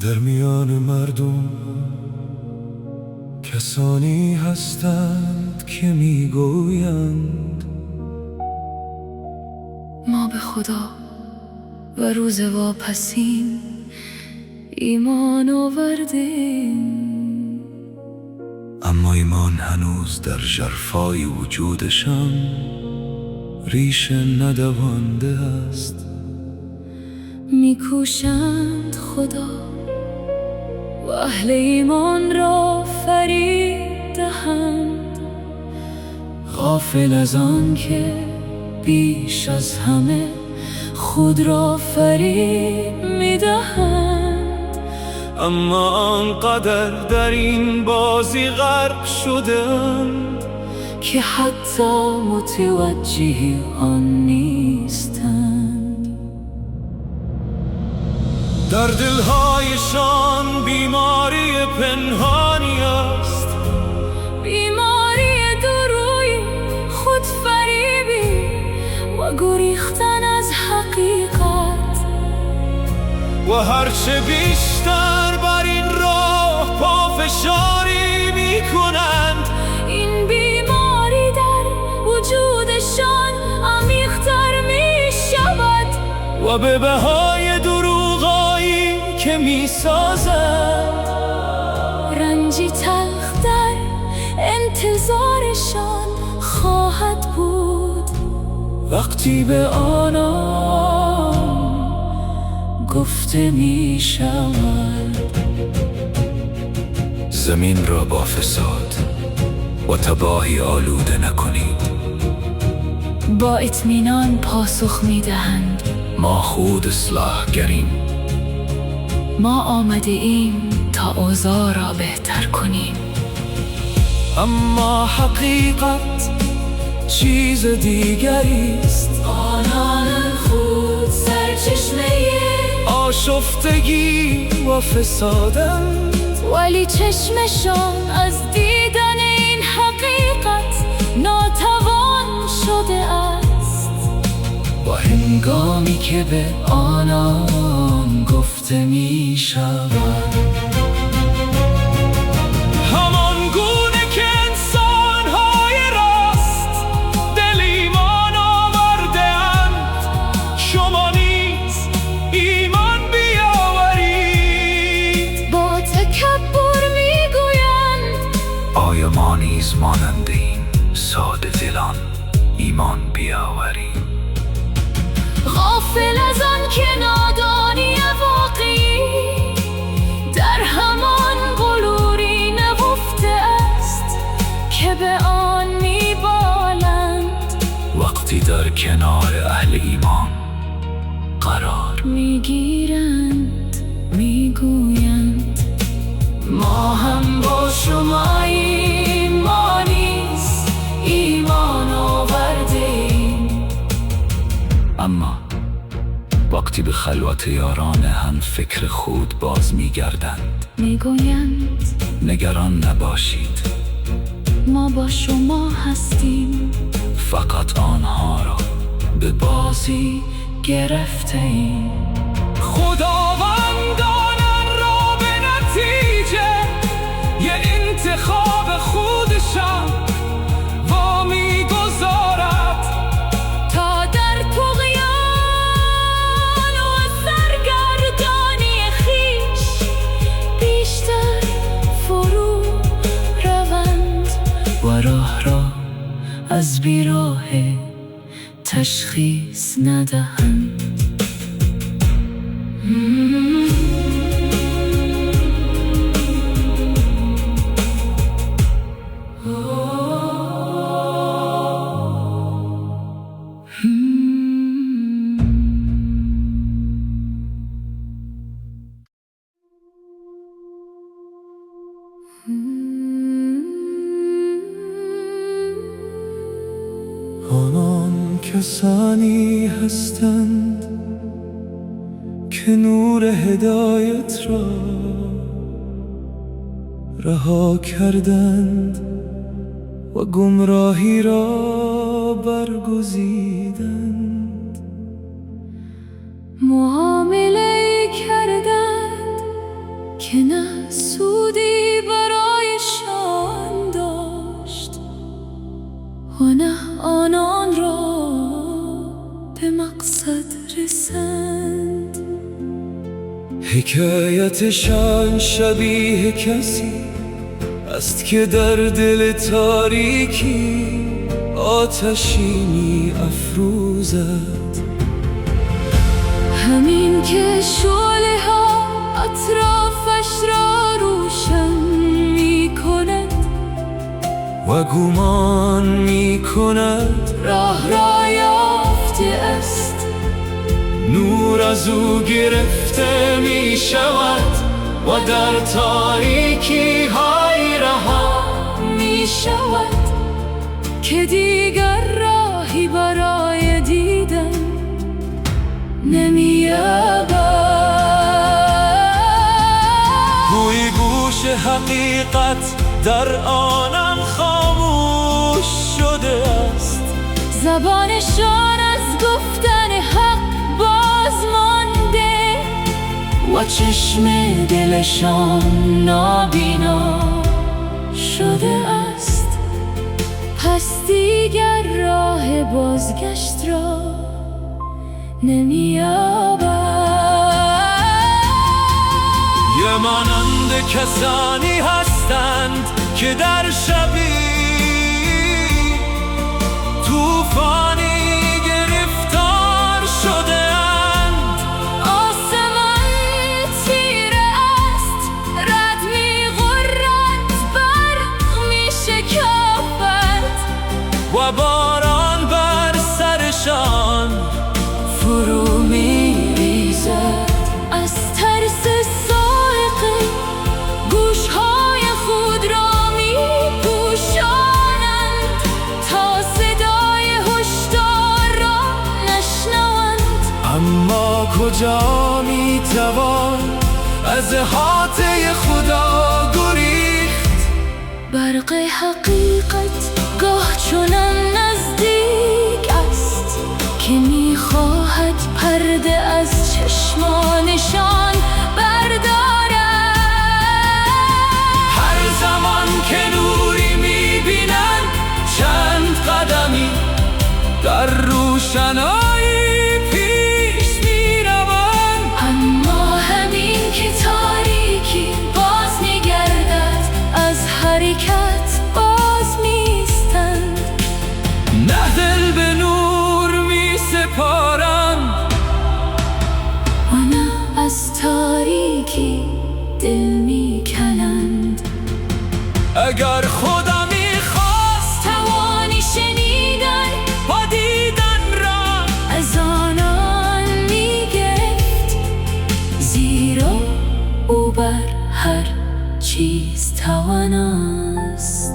در میان مردم کسانی هستند که میگویند ما به خدا و روز واپسین ایمان آوردیم، اما ایمان هنوز در ژرفای وجودشان ریشه ندوانده است. میکوشند خدا و اهل ایمان را فریب دهند، غافل از آن که بیش از همه خود را فریب میدهند. اما آنقدر در این بازی غرق شدند که حتی متوجه آن نیستند. در دلهایشان بیماری پنهانی است، بیماری دورویی، خودفریبی و گریختن از حقیقت. و هرچه بیشتر بر این راه پافشاری می کنند، این بیماری در وجودشان عمیق‌تر می شود و به بهای دروغایی که می سازند رنجی تلخ در انتظارشان خواهد بود. وقتی به آنان گفته می شود زمین را با فساد و تباهی آلوده نکنید، با اطمینان پاسخ می دهند ما خود اصلاحگریم. ما آمده ایم تا اوضاع را بهتر کنیم. اما حقیقت چیز دیگری است. آنان خود سرچشمه آشفتگی و فسادند، ولی چشمشان از دیدن این حقیقت ناتوان شده است. و هنگامی که به آنان گفته می شود همان گونه که انسان‌های راست دل ایمان آورده اند، شما نیز ایمان بیاورید. با تکبر میگویند آیا ما نیز مانندیم ساده دلان ایمان بیاوریم؟ غافل از آن که نادانی واقعی در همان غروری نهفته است که به آن میبالند. وقتی در کنار اهل ایمان قرار میگیرند میگویند ما هم با شماییم، ما نیز ایمان آوردیم. اما وقتی به خلوت یاران هم فکر خود باز میگردند میگویند نگران نباشید، ما با شما هستیم. فقط آنها را به بازی گرفته ایم. خداوند آنان را به نتیجه یه انتخاب خودشان وا میگذارد تا در طغیان و سرگردانی خویش بیشتر فرو روند و راه را از بیراه تشخیص ندهند. آنان کسانی هستند که نور هدایت را رها کردند و گمراهی را برگزیدند. معامله کردند که نه سودی برایشان داشت و نه آنان را به مقصد رسند. حکایتشان شبیه کسی است که در دل تاریکی آتشی می افروزد. همین که شعله ها اطرافش را روشن می کند و گمان می کند راه را یافته است. نور از او گرفته می شود و در تاریکی های رها می شود که دیگر راهی برای دیدن نمی یابد. گوی گوش حقیقت در آنم خاموش شده است. زبانشان از گفتن حق باز مانده و چشم دلشان نابینا شده است. پس دیگر راه بازگشت را نمی یابد. یه مانند کسانی هستند که در شبی طوفانی گرفتار شده اند. آسمان تیره است، رد می غرد، برق می شکافد و باران بر سرشان فرو می ریزد. از ترس صاعقه گوشهای خود را می پوشانند تا صدای هشدار را نشنوند. اما کجا می توان از احاطه خدا گریخت؟ برق حقیقت گاه چنان نزدیک است که می خواهد پرده از چشمانشان بردارد. هر زمان که نوری می بینند چند قدمی در روشنایی پیش می روند. اما همین که تاریکی باز می گردد از حرکت باز می ایستند. نه دل به نور می سپارند و نه از تاریکی دل می کنند. اگر خدا می خواست توانی شنیدن و دیدن را از آنان می گرفت، زیرا او بر هر چیز تواناست.